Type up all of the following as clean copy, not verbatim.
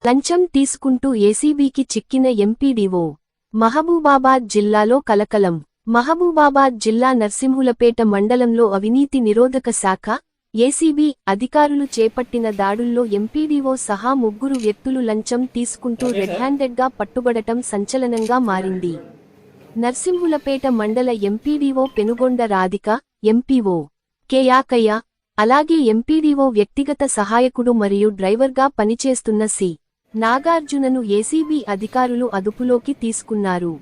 లంచం తీసుకుంటూ ఏసీబీకి చిక్కిన ఎంపీడీఓ. మహబూబాబాద్ జిల్లాలో కలకలం. మహబూబాబాద్ జిల్లా నర్సింహులపేట మండలంలో అవినీతి నిరోధక శాఖ, ఏసీబీ అధికారులు చేపట్టిన దాడుల్లో ఎంపీడీఓ సహా 3 వ్యక్తులు లంచం తీసుకుంటూ రెడ్ హ్యాండెడ్గా పట్టుబడటం సంచలనంగా మారింది. నర్సింహులపేట మండల MPDO Penugonda Radhika, MPO K Yakayya, అలాగే ఎంపీడీఓ వ్యక్తిగత సహాయకుడు మరియు డ్రైవర్గా పనిచేస్తున్న సి. నాగార్జునను ఏసీబీ అధికారులు అదుపులోకి తీసుకున్నారు.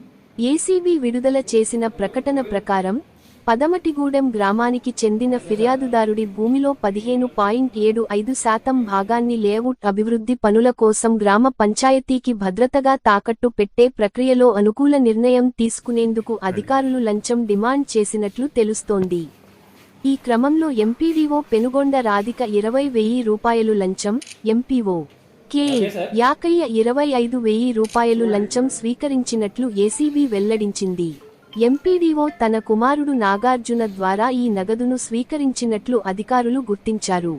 ఏసీబీ విడుదల చేసిన ప్రకటన ప్రకారం, పదమటిగూడెం గ్రామానికి చెందిన ఫిర్యాదుదారుడి భూమిలో 15.75% భాగాన్ని లేఅవుట్ అభివృద్ధి పనుల కోసం గ్రామ పంచాయతీకి భద్రతగా తాకట్టు పెట్టే ప్రక్రియలో అనుకూల నిర్ణయం తీసుకునేందుకు అధికారులు లంచం డిమాండ్ చేసినట్లు తెలుస్తోంది. ఈ క్రమంలో ఎంపీడీఓ పెనుగొండ రాధిక 20,000 రూపాయలు లంచం, ఎంపీఓ కె యాకయ్య 25,000 రూపాయలు లంచం స్వీకరించినట్లు ఏసీబీ వెల్లడించింది. ఎంపీడీఓ తన కుమారుడు నాగార్జున ద్వారా ఈ నగదును స్వీకరించినట్లు అధికారులు గుర్తించారు.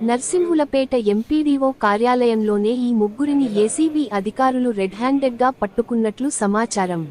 నర్సింహులపేట ఎంపీడీఓ కార్యాలయంలోనే ఈ 3ని ఏసీబీ అధికారులు రెడ్ హ్యాండెడ్గా పట్టుకున్నట్లు సమాచారం.